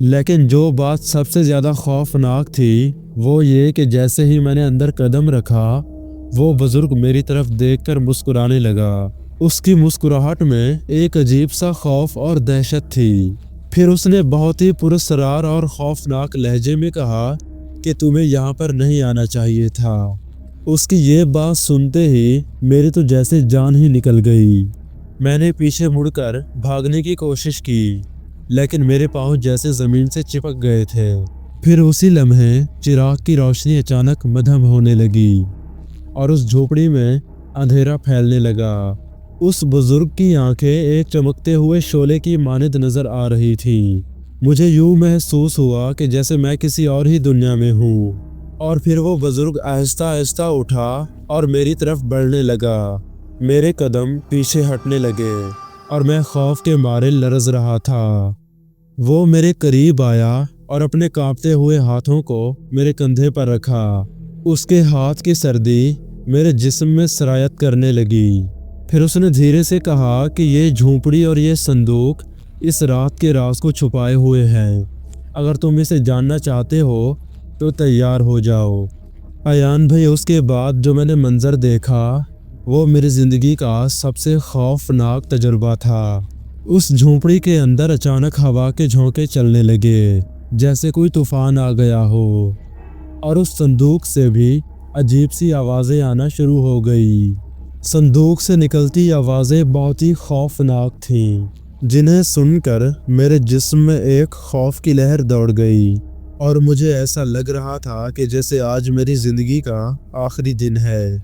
لیکن جو بات سب سے زیادہ خوفناک تھی وہ یہ کہ جیسے ہی میں نے اندر قدم رکھا وہ بزرگ میری طرف دیکھ کر مسکرانے لگا۔ اس کی مسکراہٹ میں ایک عجیب سا خوف اور دہشت تھی۔ پھر اس نے بہت ہی پراسرار اور خوفناک لہجے میں کہا کہ تمہیں یہاں پر نہیں آنا چاہیے تھا۔ اس کی یہ بات سنتے ہی میری تو جیسے جان ہی نکل گئی۔ میں نے پیچھے مڑ کر بھاگنے کی کوشش کی لیکن میرے پاؤں جیسے زمین سے چپک گئے تھے۔ پھر اسی لمحے چراغ کی روشنی اچانک مدھم ہونے لگی اور اس جھوپڑی میں اندھیرا پھیلنے لگا۔ اس بزرگ کی آنکھیں ایک چمکتے ہوئے شعلے کی مانند نظر آ رہی تھیں۔ مجھے یوں محسوس ہوا کہ جیسے میں کسی اور ہی دنیا میں ہوں۔ اور پھر وہ بزرگ آہستہ آہستہ اٹھا اور میری طرف بڑھنے لگا۔ میرے قدم پیچھے ہٹنے لگے اور میں خوف کے مارے لرز رہا تھا۔ وہ میرے قریب آیا اور اپنے کانپتے ہوئے ہاتھوں کو میرے کندھے پر رکھا۔ اس کے ہاتھ کی سردی میرے جسم میں سرایت کرنے لگی۔ پھر اس نے دھیرے سے کہا کہ یہ جھونپڑی اور یہ صندوق اس رات کے راز کو چھپائے ہوئے ہیں۔ اگر تم اسے جاننا چاہتے ہو تو تیار ہو جاؤ۔ ایان بھائی، اس کے بعد جو میں نے منظر دیکھا وہ میری زندگی کا سب سے خوفناک تجربہ تھا۔ اس جھونپڑی کے اندر اچانک ہوا کے جھونکے چلنے لگے جیسے کوئی طوفان آ گیا ہو، اور اس صندوق سے بھی عجیب سی آوازیں آنا شروع ہو گئی۔ صندوق سے نکلتی آوازیں بہت ہی خوفناک تھیں، جنہیں سن کر میرے جسم میں ایک خوف کی لہر دوڑ گئی اور مجھے ایسا لگ رہا تھا کہ جیسے آج میری زندگی کا آخری دن ہے۔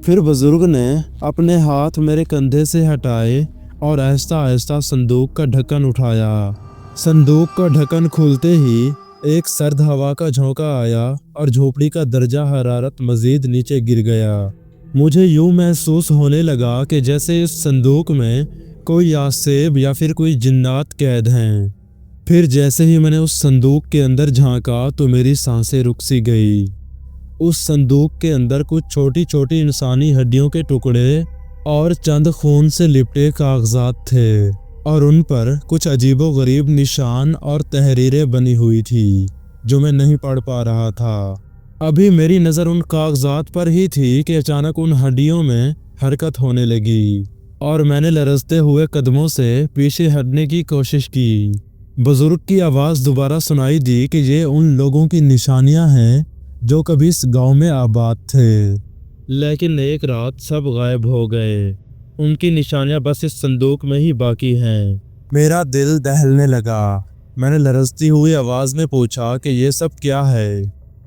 پھر بزرگ نے اپنے ہاتھ میرے کندھے سے ہٹائے اور آہستہ آہستہ صندوق کا ڈھکن اٹھایا۔ صندوق کا ڈھکن کھولتے ہی ایک سرد ہوا کا جھونکا آیا اور جھونپڑی کا درجہ حرارت مزید نیچے گر گیا۔ مجھے یوں محسوس ہونے لگا کہ جیسے اس صندوق میں کوئی آسیب یا پھر کوئی جنات قید ہیں۔ پھر جیسے ہی میں نے اس صندوق کے اندر جھانکا تو میری سانسیں رک سی گئی۔ اس صندوق کے اندر کچھ چھوٹی چھوٹی انسانی ہڈیوں کے ٹکڑے اور چند خون سے لپٹے کاغذات تھے، اور ان پر کچھ عجیب و غریب نشان اور تحریریں بنی ہوئی تھی جو میں نہیں پڑھ پا رہا تھا۔ ابھی میری نظر ان کاغذات پر ہی تھی کہ اچانک ان ہڈیوں میں حرکت ہونے لگی اور میں نے لرزتے ہوئے قدموں سے پیچھے ہٹنے کی کوشش کی۔ بزرگ کی آواز دوبارہ سنائی دی کہ یہ ان لوگوں کی نشانیاں ہیں جو کبھی اس گاؤں میں آباد تھے، لیکن ایک رات سب غائب ہو گئے۔ ان کی نشانیاں بس اس صندوق میں ہی باقی ہیں۔ میرا دل دہلنے لگا۔ میں نے لرزتی ہوئی آواز میں پوچھا کہ یہ سب کیا ہے؟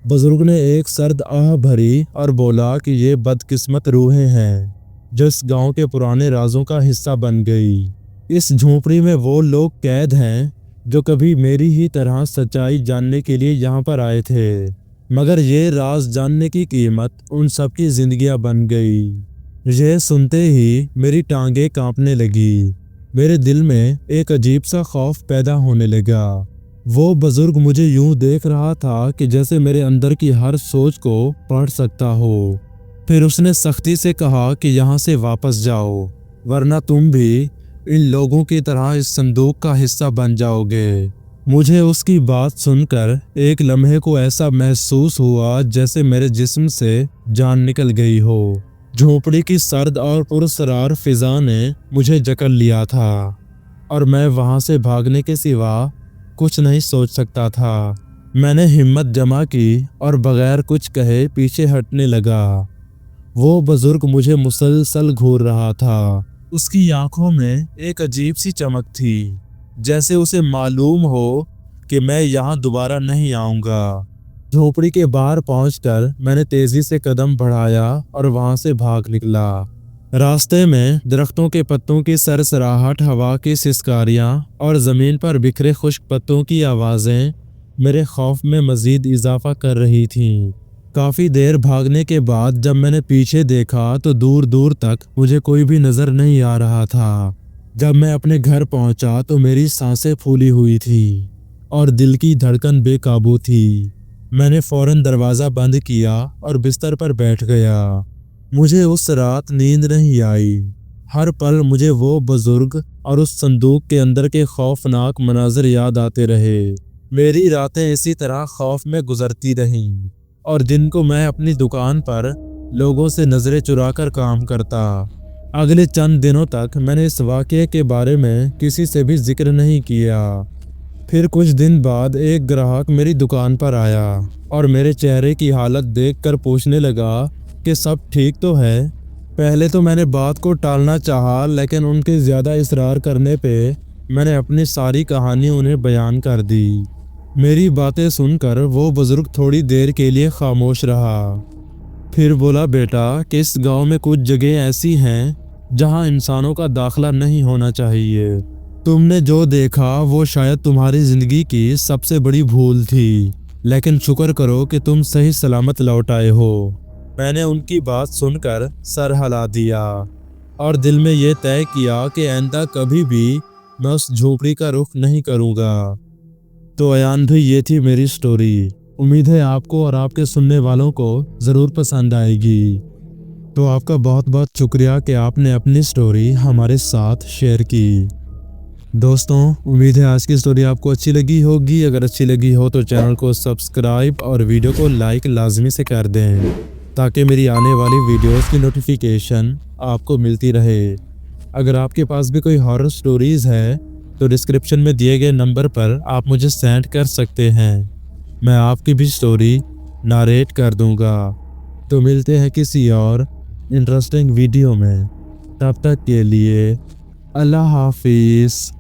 بزرگ نے ایک سرد آہ بھری اور بولا کہ یہ بدقسمت روحیں ہیں جو اس گاؤں کے پرانے رازوں کا حصہ بن گئی۔ اس جھونپڑی میں وہ لوگ قید ہیں جو کبھی میری ہی طرح سچائی جاننے کے لیے یہاں پر آئے تھے، مگر یہ راز جاننے کی قیمت ان سب کی زندگیاں بن گئی۔ یہ سنتے ہی میری ٹانگیں کانپنے لگی۔ میرے دل میں ایک عجیب سا خوف پیدا ہونے لگا۔ وہ بزرگ مجھے یوں دیکھ رہا تھا کہ جیسے میرے اندر کی ہر سوچ کو پڑھ سکتا ہو۔ پھر اس نے سختی سے کہا کہ یہاں سے واپس جاؤ، ورنہ تم بھی ان لوگوں کی طرح اس صندوق کا حصہ بن جاؤ گے۔ مجھے اس کی بات سن کر ایک لمحے کو ایسا محسوس ہوا جیسے میرے جسم سے جان نکل گئی ہو۔ جھونپڑی کی سرد اور پراسرار فضا نے مجھے جکڑ لیا تھا اور میں وہاں سے بھاگنے کے سوا کچھ نہیں سوچ سکتا تھا۔ میں نے ہمت جمع کی اور بغیر کچھ کہے پیچھے ہٹنے لگا۔ وہ بزرگ مجھے مسلسل گھور رہا تھا۔ اس کی آنکھوں میں ایک عجیب سی چمک تھی، جیسے اسے معلوم ہو کہ میں یہاں دوبارہ نہیں آؤں گا۔ جھونپڑی کے باہر پہنچ کر میں نے تیزی سے قدم بڑھایا اور وہاں سے بھاگ نکلا۔ راستے میں درختوں کے پتوں کی سرسراہٹ، ہوا کی سسکاریاں اور زمین پر بکھرے خشک پتوں کی آوازیں میرے خوف میں مزید اضافہ کر رہی تھیں۔ کافی دیر بھاگنے کے بعد جب میں نے پیچھے دیکھا تو دور دور تک مجھے کوئی بھی نظر نہیں آ رہا تھا۔ جب میں اپنے گھر پہنچا تو میری سانسیں پھولی ہوئی تھیں اور دل کی دھڑکن بے قابو تھی۔ میں نے فوراً دروازہ بند کیا اور بستر پر بیٹھ گیا۔ مجھے اس رات نیند نہیں آئی۔ ہر پل مجھے وہ بزرگ اور اس صندوق کے اندر کے خوفناک مناظر یاد آتے رہے۔ میری راتیں اسی طرح خوف میں گزرتی رہیں اور دن کو میں اپنی دکان پر لوگوں سے نظریں چرا کر کام کرتا۔ اگلے چند دنوں تک میں نے اس واقعے کے بارے میں کسی سے بھی ذکر نہیں کیا۔ پھر کچھ دن بعد ایک گراہک میری دکان پر آیا اور میرے چہرے کی حالت دیکھ کر پوچھنے لگا کہ سب ٹھیک تو ہے۔ پہلے تو میں نے بات کو ٹالنا چاہا، لیکن ان کے زیادہ اصرار کرنے پہ میں نے اپنی ساری کہانی انہیں بیان کر دی۔ میری باتیں سن کر وہ بزرگ تھوڑی دیر کے لیے خاموش رہا، پھر بولا، بیٹا، کہ اس گاؤں میں کچھ جگہیں ایسی ہیں جہاں انسانوں کا داخلہ نہیں ہونا چاہیے۔ تم نے جو دیکھا وہ شاید تمہاری زندگی کی سب سے بڑی بھول تھی، لیکن شکر کرو کہ تم صحیح سلامت لوٹ آئے ہو۔ میں نے ان کی بات سن کر سر ہلا دیا اور دل میں یہ طے کیا کہ آئندہ کبھی بھی میں اس جھوپڑی کا رخ نہیں کروں گا۔ تو ایان بھائی، یہ تھی میری سٹوری۔ امید ہے آپ کو اور آپ کے سننے والوں کو ضرور پسند آئے گی۔ تو آپ کا بہت بہت شکریہ کہ آپ نے اپنی سٹوری ہمارے ساتھ شیئر کی۔ دوستوں، امید ہے آج کی سٹوری آپ کو اچھی لگی ہوگی۔ اگر اچھی لگی ہو تو چینل کو سبسکرائب اور ویڈیو کو لائک لازمی سے کر دیں تاکہ میری آنے والی ویڈیوز کی نوٹیفیکیشن آپ کو ملتی رہے۔ اگر آپ کے پاس بھی کوئی ہارر سٹوریز ہے تو ڈسکرپشن میں دیے گئے نمبر پر آپ مجھے سینڈ کر سکتے ہیں، میں آپ کی بھی سٹوری ناریٹ کر دوں گا۔ تو ملتے ہیں کسی اور انٹرسٹنگ ویڈیو میں، تب تک کے لیے اللہ حافظ۔